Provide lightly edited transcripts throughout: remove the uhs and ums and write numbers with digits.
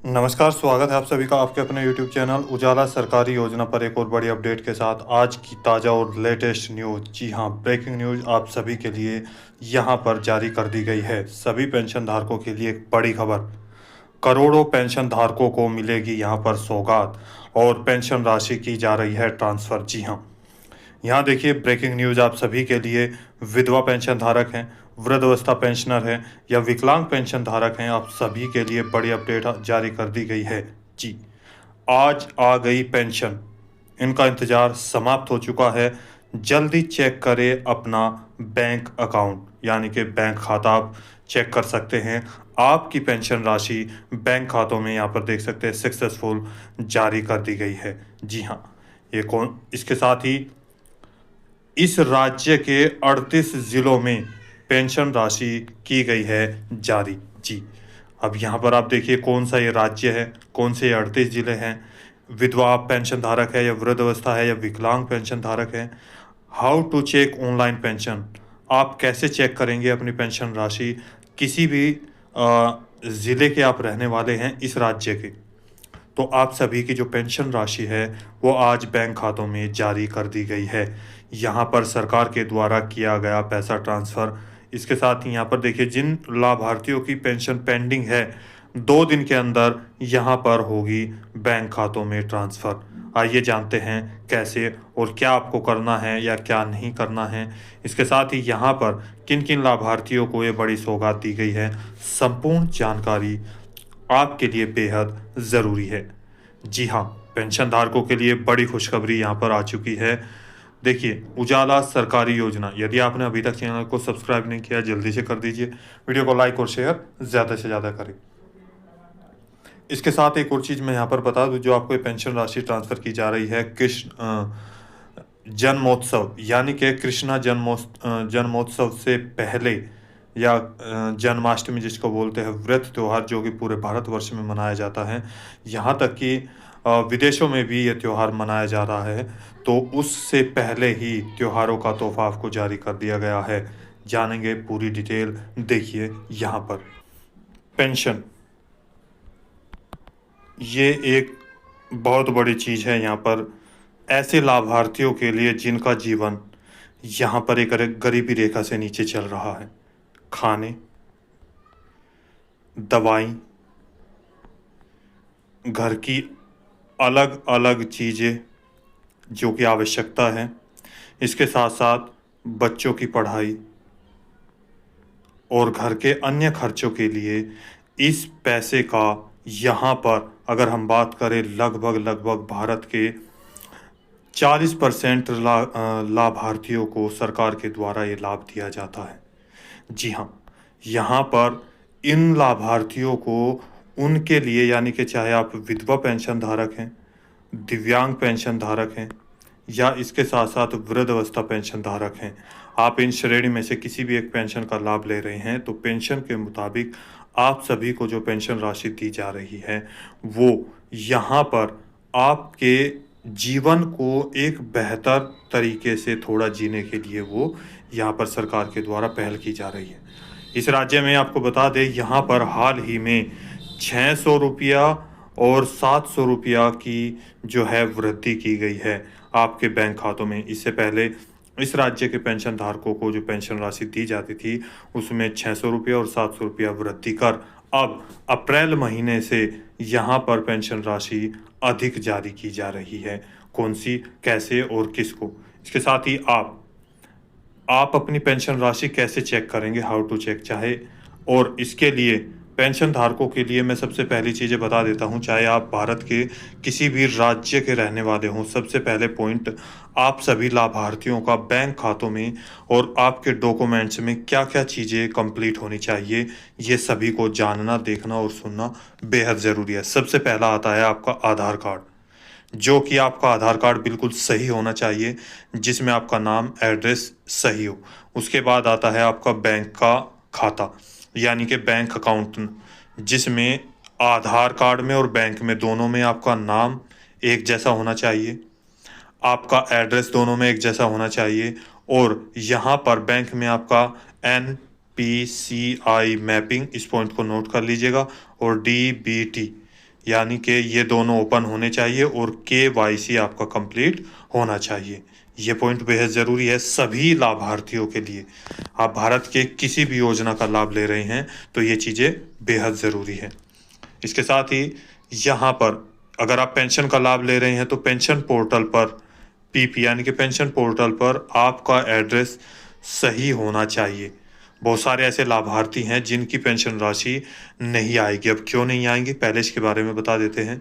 नमस्कार, स्वागत है आप सभी का आपके अपने YouTube चैनल उजाला सरकारी योजना पर एक और बड़ी अपडेट के साथ। आज की ताज़ा और लेटेस्ट न्यूज़, जी हाँ, ब्रेकिंग न्यूज़ आप सभी के लिए यहाँ पर जारी कर दी गई है। सभी पेंशन धारकों के लिए एक बड़ी खबर, करोड़ों पेंशन धारकों को मिलेगी यहाँ पर सौगात और पेंशन राशि की जा रही है ट्रांसफ़र। जी हाँ, यहाँ देखिए ब्रेकिंग न्यूज़ आप सभी के लिए। विधवा पेंशन धारक हैं, वृद्धावस्था पेंशनर हैं या विकलांग पेंशन धारक हैं, आप सभी के लिए बड़ी अपडेट जारी कर दी गई है। जी, आज आ गई पेंशन, इनका इंतज़ार समाप्त हो चुका है। जल्दी चेक करें अपना बैंक अकाउंट, यानी कि बैंक खाता आप चेक कर सकते हैं। आपकी पेंशन राशि बैंक खातों में यहाँ पर देख सकते हैं सक्सेसफुल जारी कर दी गई है। जी हाँ, ये कौन, इसके साथ ही इस राज्य के 38 ज़िलों में पेंशन राशि की गई है जारी। जी, अब यहाँ पर आप देखिए कौन सा ये राज्य है, कौन से 38 ज़िले हैं, विधवा पेंशन धारक है या वृद्धावस्था है या विकलांग पेंशन धारक है। How to check online pension, आप कैसे चेक करेंगे अपनी पेंशन राशि, किसी भी ज़िले के आप रहने वाले हैं इस राज्य के, तो आप सभी की जो पेंशन राशि है वो आज बैंक खातों में जारी कर दी गई है। यहाँ पर सरकार के द्वारा किया गया पैसा ट्रांसफ़र। इसके साथ ही यहाँ पर देखिए जिन लाभार्थियों की पेंशन पेंडिंग है 2 दिन के अंदर यहाँ पर होगी बैंक खातों में ट्रांसफ़र। आइए जानते हैं कैसे और क्या आपको करना है या क्या नहीं करना है। इसके साथ ही यहाँ पर किन किन लाभार्थियों को ये बड़ी सौगात दी गई है, संपूर्ण जानकारी आपके लिए बेहद ज़रूरी है। जी हाँ, पेंशन धारकों के लिए बड़ी खुशखबरी यहाँ पर आ चुकी है। देखिए, उजाला सरकारी योजना, यदि आपने अभी तक चैनल को सब्सक्राइब नहीं किया जल्दी से कर दीजिए, वीडियो को लाइक और शेयर ज़्यादा से ज़्यादा करें। इसके साथ एक और चीज़ मैं यहाँ पर बता दूँ, जो आपको ये पेंशन राशि ट्रांसफ़र की जा रही है कृष्ण जन्मोत्सव, यानी कि कृष्णा जन्मोत्सव से पहले या जन्माष्टमी जिसको बोलते हैं, व्रत त्यौहार जो कि पूरे भारतवर्ष में मनाया जाता है, यहाँ तक कि विदेशों में भी ये त्यौहार मनाया जा रहा है, तो उससे पहले ही त्योहारों का तोहफा आपको जारी कर दिया गया है। जानेंगे पूरी डिटेल, देखिए यहाँ पर। पेंशन, ये एक बहुत बड़ी चीज़ है यहाँ पर ऐसे लाभार्थियों के लिए जिनका जीवन यहाँ पर एक गरीबी रेखा से नीचे चल रहा है। खाने, दवाई, घर की अलग अलग चीज़ें जो कि आवश्यकता है, इसके साथ साथ बच्चों की पढ़ाई और घर के अन्य खर्चों के लिए इस पैसे का यहाँ पर अगर हम बात करें लगभग भारत के 40% लाभार्थियों को सरकार के द्वारा ये लाभ दिया जाता है। जी हाँ, यहाँ पर इन लाभार्थियों को उनके लिए, यानी कि चाहे आप विधवा पेंशन धारक हैं, दिव्यांग पेंशन धारक हैं या इसके साथ साथ वृद्धावस्था पेंशन धारक हैं, आप इन श्रेणी में से किसी भी एक पेंशन का लाभ ले रहे हैं, तो पेंशन के मुताबिक आप सभी को जो पेंशन राशि दी जा रही है वो यहाँ पर आपके जीवन को एक बेहतर तरीके से थोड़ा जीने के लिए वो यहाँ पर सरकार के द्वारा पहल की जा रही है। इस राज्य में आपको बता दें, यहाँ पर हाल ही में 600 रुपया और 700 रुपया की जो है वृद्धि की गई है आपके बैंक खातों में। इससे पहले इस राज्य के पेंशन धारकों को जो पेंशन राशि दी जाती थी उसमें 600 रुपया और 700 रुपया वृद्धि कर अब अप्रैल महीने से यहाँ पर पेंशन राशि अधिक जारी की जा रही है। कौन सी, कैसे और किसको, इसके साथ ही आप अपनी पेंशन राशि कैसे चेक करेंगे, हाउ टू चेक, चाहे, और इसके लिए पेंशन धारकों के लिए मैं सबसे पहली चीज़ें बता देता हूं। चाहे आप भारत के किसी भी राज्य के रहने वाले हों, सबसे पहले पॉइंट, आप सभी लाभार्थियों का बैंक खातों में और आपके डॉक्यूमेंट्स में क्या क्या चीज़ें कंप्लीट होनी चाहिए, ये सभी को जानना, देखना और सुनना बेहद ज़रूरी है। सबसे पहला आता है आपका आधार कार्ड, जो कि आपका आधार कार्ड बिल्कुल सही होना चाहिए, जिसमें आपका नाम, एड्रेस सही हो। उसके बाद आता है आपका बैंक का खाता, यानी कि बैंक अकाउंट, जिसमें आधार कार्ड में और बैंक में दोनों में आपका नाम एक जैसा होना चाहिए, आपका एड्रेस दोनों में एक जैसा होना चाहिए, और यहाँ पर बैंक में आपका NPCI मैपिंग, इस पॉइंट को नोट कर लीजिएगा, और DBT, यानी कि ये दोनों ओपन होने चाहिए और KYC आपका कंप्लीट होना चाहिए। ये पॉइंट बेहद ज़रूरी है सभी लाभार्थियों के लिए। आप भारत के किसी भी योजना का लाभ ले रहे हैं तो ये चीज़ें बेहद ज़रूरी है। इसके साथ ही यहाँ पर अगर आप पेंशन का लाभ ले रहे हैं तो पेंशन पोर्टल पर PP यानी कि पेंशन पोर्टल पर आपका एड्रेस सही होना चाहिए। बहुत सारे ऐसे लाभार्थी हैं जिनकी पेंशन राशि नहीं आएगी। अब क्यों नहीं आएंगी, पहले इसके बारे में बता देते हैं।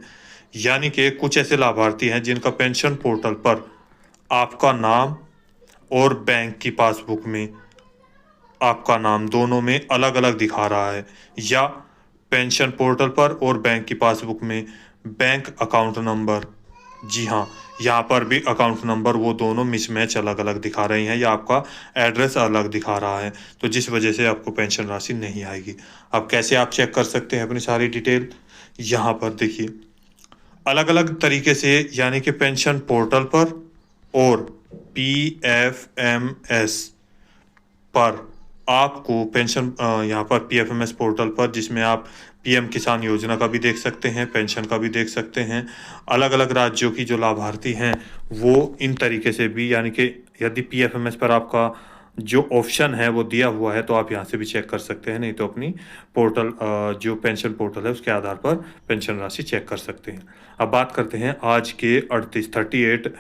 यानी कि कुछ ऐसे लाभार्थी हैं जिनका पेंशन पोर्टल पर आपका नाम और बैंक की पासबुक में आपका नाम दोनों में अलग अलग दिखा रहा है, या पेंशन पोर्टल पर और बैंक की पासबुक में बैंक अकाउंट नंबर, जी हाँ, यहाँ पर भी अकाउंट नंबर वो दोनों मिसमैच अलग अलग दिखा रहे हैं, या आपका एड्रेस अलग दिखा रहा है, तो जिस वजह से आपको पेंशन राशि नहीं आएगी। अब कैसे आप चेक कर सकते हैं अपनी सारी डिटेल, यहाँ पर देखिए अलग अलग तरीके से, यानी कि पेंशन पोर्टल पर और PFMS पर आपको पेंशन यहाँ पर PFMS पोर्टल पर, जिसमें आप PM किसान योजना का भी देख सकते हैं, पेंशन का भी देख सकते हैं। अलग अलग राज्यों की जो लाभार्थी हैं वो इन तरीके से भी, यानी कि यदि PFMS पर आपका जो ऑप्शन है वो दिया हुआ है तो आप यहाँ से भी चेक कर सकते हैं, नहीं तो अपनी पोर्टल जो पेंशन पोर्टल है उसके आधार पर पेंशन राशि चेक कर सकते हैं। अब बात करते हैं आज के 38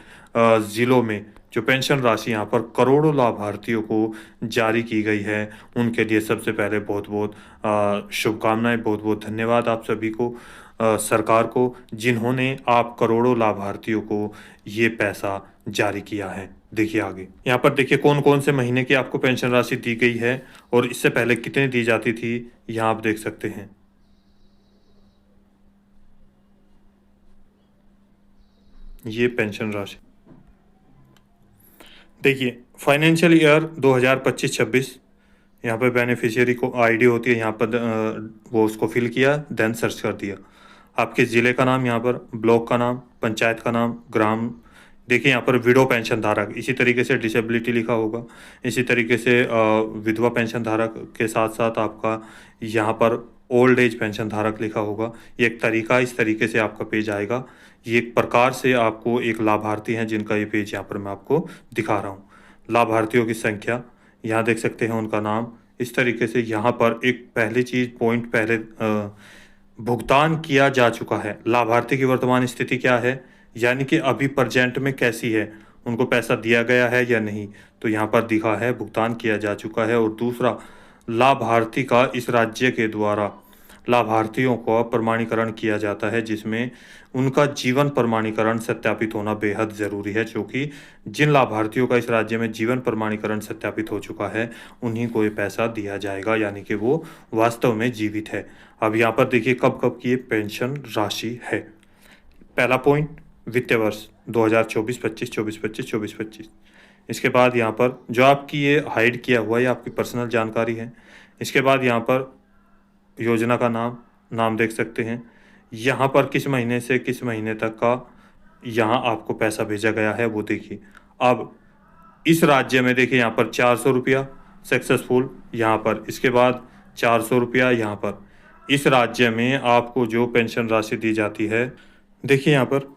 ज़िलों में जो पेंशन राशि यहाँ पर करोड़ों लाभार्थियों को जारी की गई है, उनके लिए सबसे पहले बहुत बहुत शुभकामनाएं, बहुत बहुत धन्यवाद आप सभी को, सरकार को, जिन्होंने आप करोड़ों लाभार्थियों को ये पैसा जारी किया है। देखिए आगे यहाँ पर देखिए कौन कौन से महीने की आपको पेंशन राशि दी गई है और इससे पहले कितनी दी जाती थी, यहाँ आप देख सकते हैं। ये पेंशन राशि देखिए फाइनेंशियल ईयर 2025-26, यहाँ पर बेनिफिशियरी को आईडी होती है, यहाँ पर वो उसको फिल किया, देन सर्च कर दिया, आपके ज़िले का नाम, यहाँ पर ब्लॉक का नाम, पंचायत का नाम, ग्राम, देखिए यहाँ पर विडो पेंशन धारक, इसी तरीके से डिसेबिलिटी लिखा होगा, इसी तरीके से विधवा पेंशन धारक के साथ साथ आपका यहाँ पर ओल्ड एज पेंशन धारक लिखा होगा। ये एक तरीका, इस तरीके से आपका पेज आएगा। ये एक प्रकार से आपको एक लाभार्थी हैं जिनका ये पेज यहाँ पर मैं आपको दिखा रहा हूँ। लाभार्थियों की संख्या यहाँ देख सकते हैं, उनका नाम, इस तरीके से यहाँ पर एक पहली चीज़ पॉइंट पहले भुगतान किया जा चुका है, लाभार्थी की वर्तमान स्थिति क्या है, यानी कि अभी प्रेजेंट में कैसी है, उनको पैसा दिया गया है या नहीं, तो यहाँ पर दिखा है भुगतान किया जा चुका है। और दूसरा, लाभार्थी का इस राज्य के द्वारा लाभार्थियों को प्रमाणीकरण किया जाता है, जिसमें उनका जीवन प्रमाणीकरण सत्यापित होना बेहद ज़रूरी है, क्योंकि जिन लाभार्थियों का इस राज्य में जीवन प्रमाणीकरण सत्यापित हो चुका है उन्हीं को ये पैसा दिया जाएगा, यानी कि वो वास्तव में जीवित है। अब यहाँ पर देखिए कब कब की ये पेंशन राशि है। पहला पॉइंट, वित्तीय वर्ष 2024-25, 24-25, 24-25। इसके बाद यहाँ पर जो आपकी ये हाइड किया हुआ है आपकी पर्सनल जानकारी है। इसके बाद यहाँ पर योजना का नाम देख सकते हैं, यहाँ पर किस महीने से किस महीने तक का यहाँ आपको पैसा भेजा गया है वो देखिए। अब इस राज्य में देखिए यहाँ पर 400 रुपया सक्सेसफुल, यहाँ पर इसके बाद 400 रुपया यहाँ पर। इस राज्य में आपको जो पेंशन राशि दी जाती है, देखिए यहाँ पर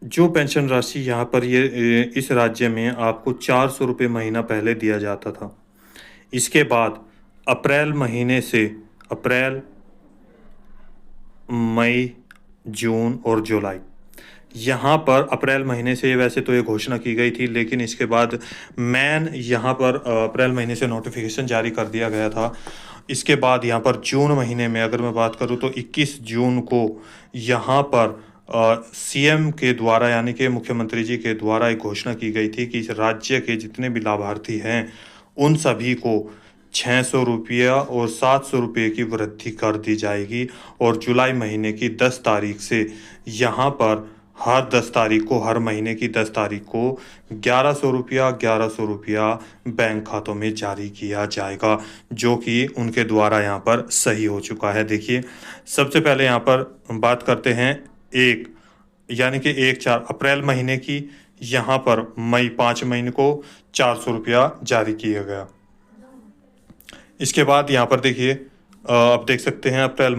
जो पेंशन राशि यहाँ पर ये इस राज्य में आपको 400 रुपये महीना पहले दिया जाता था। इसके बाद अप्रैल महीने से अप्रैल, मई, जून और जुलाई, यहाँ पर अप्रैल महीने से वैसे तो ये घोषणा की गई थी, लेकिन इसके बाद यहाँ पर अप्रैल महीने से नोटिफिकेशन जारी कर दिया गया था। इसके बाद यहाँ पर जून महीने में अगर मैं बात करूँ तो 21 जून को यहाँ पर CM के द्वारा, यानी कि मुख्यमंत्री जी के द्वारा एक घोषणा की गई थी कि इस राज्य के जितने भी लाभार्थी हैं उन सभी को 600 रुपया और 700 रुपये की वृद्धि कर दी जाएगी। और जुलाई महीने की 10 तारीख से यहाँ पर हर 10 तारीख को, हर महीने की 10 तारीख को 1100 रुपया बैंक खातों में जारी किया जाएगा, जो कि उनके द्वारा यहाँ पर सही हो चुका है। देखिए सबसे पहले यहाँ पर बात करते हैं यानी कि 1-4 अप्रैल महीने की, यहाँ पर मई 5 महीने को 400 रुपया जारी किया गया। इसके बाद यहाँ पर देखिए आप देख सकते हैं अप्रैल,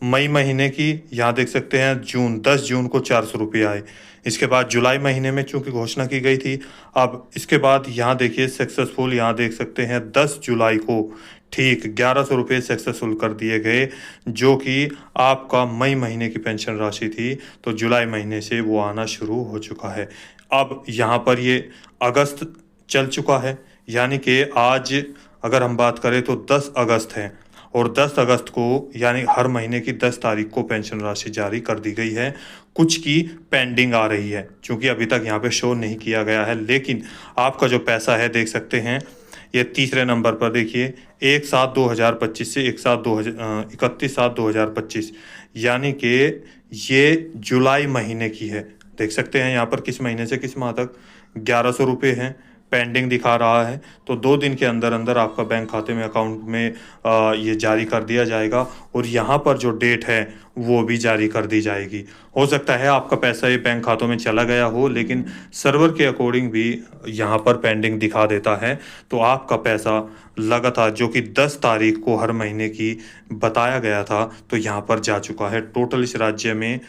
मई महीने की यहाँ देख सकते हैं जून 10 जून को 400 रुपये आए। इसके बाद जुलाई महीने में चूंकि घोषणा की गई थी, अब इसके बाद यहाँ देखिए सक्सेसफुल, यहाँ देख सकते हैं 10 जुलाई को ठीक 1100 रुपये सक्सेसफुल कर दिए गए, जो कि आपका मई महीने की पेंशन राशि थी, तो जुलाई महीने से वो आना शुरू हो चुका है। अब यहाँ पर ये अगस्त चल चुका है, यानी कि आज अगर हम बात करें तो 10 अगस्त है, और 10 अगस्त को यानी हर महीने की 10 तारीख को पेंशन राशि जारी कर दी गई है। कुछ की पेंडिंग आ रही है, क्योंकि अभी तक यहाँ पे शो नहीं किया गया है, लेकिन आपका जो पैसा है देख सकते हैं ये तीसरे नंबर पर देखिए 1/7/2025 से 31/7/2025, यानी कि ये जुलाई महीने की है। देख सकते हैं यहाँ पर किस महीने से किस माह तक 1100 रुपये हैं, पेंडिंग दिखा रहा है। तो 2 दिन के अंदर अंदर आपका बैंक खाते में अकाउंट में ये जारी कर दिया जाएगा, और यहाँ पर जो डेट है वो भी जारी कर दी जाएगी। हो सकता है आपका पैसा ये बैंक खातों में चला गया हो, लेकिन सर्वर के अकॉर्डिंग भी यहाँ पर पेंडिंग दिखा देता है। तो आपका पैसा लगातार जो कि 10 तारीख को हर महीने की बताया गया था, तो यहाँ पर जा चुका है। टोटल इस राज्य में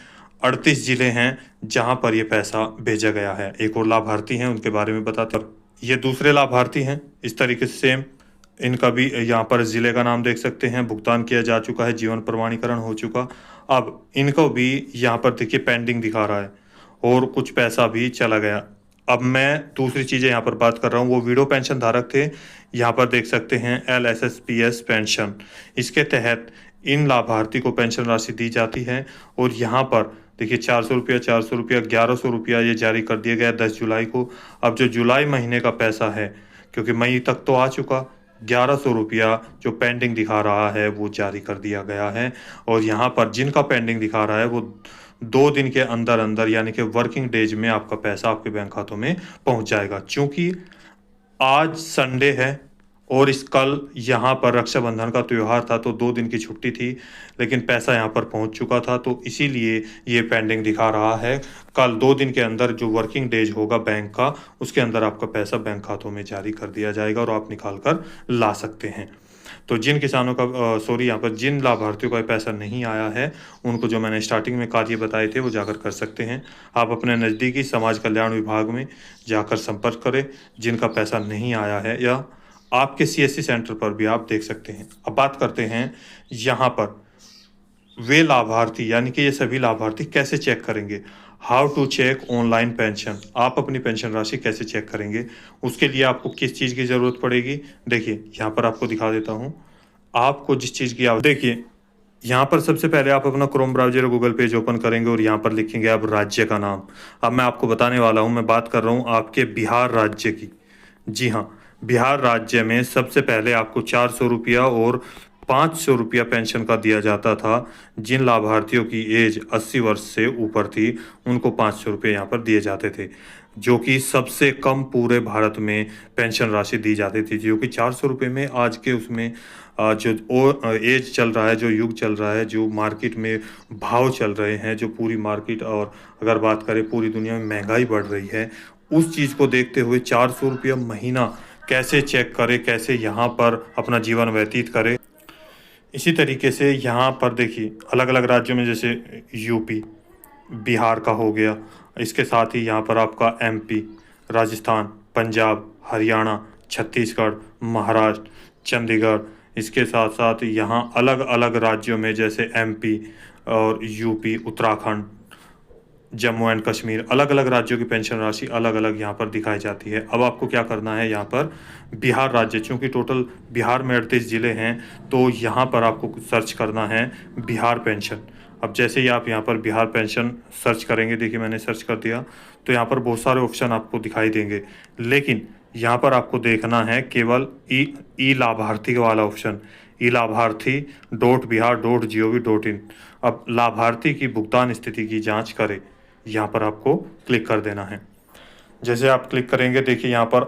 38 जिले हैं जहाँ पर ये पैसा भेजा गया है। एक और लाभार्थी हैं, उनके बारे में बताते हैं। ये दूसरे लाभार्थी हैं, इस तरीके से सेम इनका भी यहाँ पर ज़िले का नाम देख सकते हैं, भुगतान किया जा चुका है, जीवन प्रमाणीकरण हो चुका। अब इनको भी यहाँ पर देखिए पेंडिंग दिखा रहा है, और कुछ पैसा भी चला गया। अब मैं दूसरी चीज़ें यहाँ पर बात कर रहा हूँ, वो वीडियो पेंशन धारक थे, यहाँ पर देख सकते हैं LSSPS पेंशन, इसके तहत इन लाभार्थी को पेंशन राशि दी जाती है। और यहाँ पर देखिए 400 रुपया 400 रुपया 1100 रुपया ये जारी कर दिया गया 10 जुलाई को। अब जो जुलाई महीने का पैसा है, क्योंकि मई तक तो आ चुका, 1100 रुपया जो पेंडिंग दिखा रहा है वो जारी कर दिया गया है। और यहाँ पर जिनका पेंडिंग दिखा रहा है वो 2 दिन के अंदर अंदर यानी कि वर्किंग डेज में आपका पैसा आपके बैंक खातों में पहुँच जाएगा। चूँकि आज संडे है और इस कल यहाँ पर रक्षाबंधन का त्यौहार था, तो 2 दिन की छुट्टी थी, लेकिन पैसा यहाँ पर पहुँच चुका था, तो इसीलिए ये पेंडिंग दिखा रहा है। कल 2 दिन के अंदर जो वर्किंग डेज होगा बैंक का, उसके अंदर आपका पैसा बैंक खातों में जारी कर दिया जाएगा और आप निकाल कर ला सकते हैं। तो जिन किसानों का यहाँ पर जिन लाभार्थियों का पैसा नहीं आया है, उनको जो मैंने स्टार्टिंग में कार्य बताए थे वो जाकर कर सकते हैं। आप अपने नज़दीकी समाज कल्याण विभाग में जाकर संपर्क करें जिनका पैसा नहीं आया है, या आपके CSC सेंटर पर भी आप देख सकते हैं। अब बात करते हैं यहाँ पर वे लाभार्थी, यानी कि ये सभी लाभार्थी कैसे चेक करेंगे। How to check online pension, आप अपनी पेंशन राशि कैसे चेक करेंगे, उसके लिए आपको किस चीज़ की ज़रूरत पड़ेगी। देखिए यहाँ पर आपको दिखा देता हूँ, आपको जिस चीज़ की देखिए यहाँ पर सबसे पहले आप अपना Chrome browser Google page open करेंगे और यहाँ पर लिखेंगे आप राज्य का नाम। अब मैं आपको बताने वाला हूँ, मैं बात कर रहा हूँ आपके बिहार राज्य की। जी हाँ, बिहार राज्य में सबसे पहले आपको 400 रुपया और 500 रुपया पेंशन का दिया जाता था। जिन लाभार्थियों की एज 80 वर्ष से ऊपर थी, उनको 500 रुपये यहाँ पर दिए जाते थे, जो कि सबसे कम पूरे भारत में पेंशन राशि दी जाती थी। जो कि 400 रुपये में आज के उसमें जो एज चल रहा है, जो युग चल रहा है, जो मार्केट में भाव चल रहे हैं, जो पूरी मार्केट और अगर बात करें पूरी दुनिया में महंगाई बढ़ रही है, उस चीज़ को देखते हुए 400 रुपया महीना कैसे चेक करे, कैसे यहाँ पर अपना जीवन व्यतीत करे। इसी तरीके से यहाँ पर देखिए अलग अलग राज्यों में जैसे यूपी, बिहार का हो गया, इसके साथ ही यहाँ पर आपका MP, राजस्थान, पंजाब, हरियाणा, छत्तीसगढ़, महाराष्ट्र, चंडीगढ़, इसके साथ साथ यहाँ अलग अलग राज्यों में जैसे MP और UP, उत्तराखंड, जम्मू एंड कश्मीर, अलग अलग राज्यों की पेंशन राशि अलग अलग यहाँ पर दिखाई जाती है। अब आपको क्या करना है, यहाँ पर बिहार राज्य, चूँकि टोटल बिहार में 38 ज़िले हैं, तो यहाँ पर आपको सर्च करना है बिहार पेंशन। अब जैसे ही आप यहाँ पर बिहार पेंशन सर्च करेंगे, देखिए मैंने सर्च कर दिया, तो यहाँ पर बहुत सारे ऑप्शन आपको दिखाई देंगे, लेकिन यहाँ पर आपको देखना है केवल ई लाभार्थी वाला ऑप्शन, ilaabharthi.bihar.gov.in। अब लाभार्थी की भुगतान स्थिति की जांच करें, यहाँ पर आपको क्लिक कर देना है। जैसे आप क्लिक करेंगे, देखिए यहाँ पर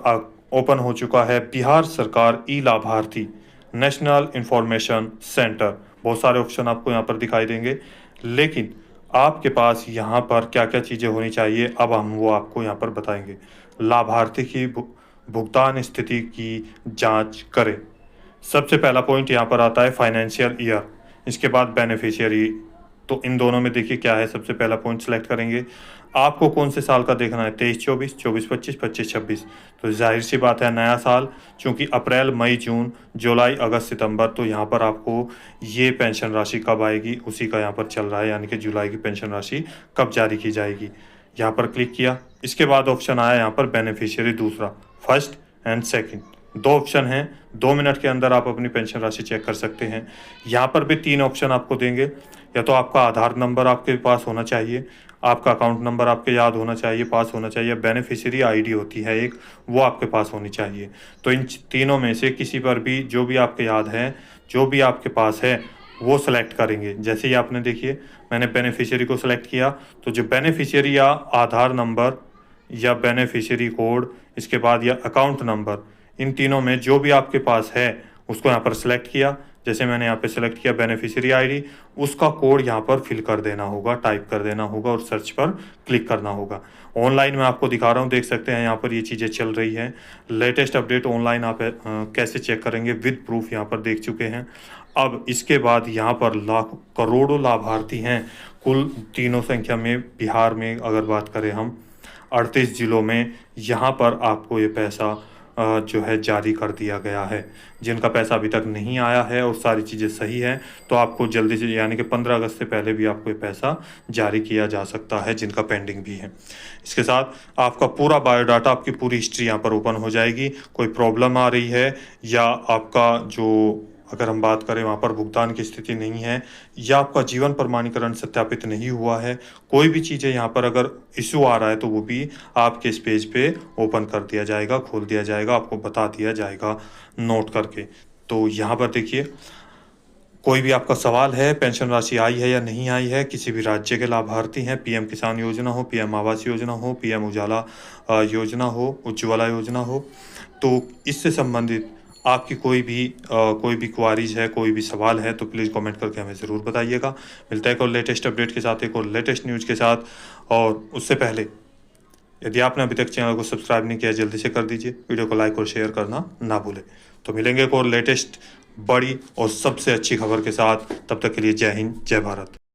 ओपन हो चुका है बिहार सरकार ई लाभार्थी नेशनल इंफॉर्मेशन सेंटर। बहुत सारे ऑप्शन आपको यहाँ पर दिखाई देंगे, लेकिन आपके पास यहाँ पर क्या क्या चीज़ें होनी चाहिए, अब हम वो आपको यहाँ पर बताएंगे। लाभार्थी की भुगतान स्थिति की जांच करें। सबसे पहला पॉइंट यहाँ पर आता है फाइनेंशियल ईयर, इसके बाद बेनिफिशियरी। तो इन दोनों में देखिए क्या है, सबसे पहला पॉइंट सेलेक्ट करेंगे। आपको कौन से साल का देखना है, 23-24, 24-25, 25-26। तो जाहिर सी बात है नया साल, चूँकि अप्रैल, मई, जून, जुलाई, अगस्त, सितंबर, तो यहाँ पर आपको ये पेंशन राशि कब आएगी उसी का यहाँ पर चल रहा है, यानी कि जुलाई की पेंशन राशि कब जारी की जाएगी। यहाँ पर क्लिक किया, इसके बाद ऑप्शन आया यहाँ पर बेनिफिशियरी दूसरा, फर्स्ट एंड सेकंड। दो ऑप्शन हैं, 2 मिनट के अंदर आप अपनी पेंशन राशि चेक कर सकते हैं। यहाँ पर भी 3 ऑप्शन आपको देंगे, या तो आपका आधार नंबर आपके पास होना चाहिए, आपका अकाउंट नंबर आपके याद होना चाहिए, पास होना चाहिए, बेनिफिशियरी आईडी होती है एक, वो आपके पास होनी चाहिए। तो इन तीनों में से किसी पर भी जो भी आपके याद है, जो भी आपके पास है, वो सेलेक्ट करेंगे। जैसे ही आपने देखिए मैंने बेनिफिशियरी को सेलेक्ट किया, तो जो बेनिफिशियरी या आधार नंबर या बेनिफिशियरी कोड, इसके बाद या अकाउंट नंबर, इन तीनों में जो भी आपके पास है उसको यहाँ पर सेलेक्ट किया। जैसे मैंने यहाँ पे सेलेक्ट किया बेनिफिशियरी आईडी, उसका कोड यहाँ पर फिल कर देना होगा, टाइप कर देना होगा और सर्च पर क्लिक करना होगा। ऑनलाइन मैं आपको दिखा रहा हूँ, देख सकते हैं यहाँ पर ये चीज़ें चल रही हैं। लेटेस्ट अपडेट ऑनलाइन आप कैसे चेक करेंगे विद प्रूफ यहाँ पर देख चुके हैं। अब इसके बाद यहाँ पर लाखों करोड़ों लाभार्थी हैं कुल तीनों संख्या में। बिहार में अगर बात करें हम 38 ज़िलों में, यहाँ पर आपको ये पैसा जो है जारी कर दिया गया है। जिनका पैसा अभी तक नहीं आया है और सारी चीज़ें सही हैं, तो आपको जल्दी से, यानी कि 15 अगस्त से पहले भी आपको ये पैसा जारी किया जा सकता है, जिनका पेंडिंग भी है। इसके साथ आपका पूरा बायोडाटा, आपकी पूरी हिस्ट्री यहाँ पर ओपन हो जाएगी। कोई प्रॉब्लम आ रही है या आपका जो, अगर हम बात करें वहाँ पर भुगतान की स्थिति नहीं है या आपका जीवन प्रमाणीकरण सत्यापित नहीं हुआ है, कोई भी चीज़ें यहाँ पर अगर इशू आ रहा है, तो वो भी आपके इस पेज पे ओपन कर दिया जाएगा, खोल दिया जाएगा, आपको बता दिया जाएगा नोट करके। तो यहाँ पर देखिए, कोई भी आपका सवाल है, पेंशन राशि आई है या नहीं आई है, किसी भी राज्य के लाभार्थी हैं, पीएम किसान योजना हो, पीएम आवास योजना हो, पीएम उजाला योजना हो, उज्ज्वला योजना हो, तो इससे संबंधित आपकी कोई भी क्वारीज है, कोई भी सवाल है, तो प्लीज़ कमेंट करके हमें ज़रूर बताइएगा। मिलता है एक और लेटेस्ट अपडेट के साथ, एक और लेटेस्ट न्यूज़ के साथ। और उससे पहले यदि आपने अभी तक चैनल को सब्सक्राइब नहीं किया, जल्दी से कर दीजिए, वीडियो को लाइक और शेयर करना ना भूलें। तो मिलेंगे एक और लेटेस्ट बड़ी और सबसे अच्छी खबर के साथ, तब तक के लिए जय हिंद, जय भारत।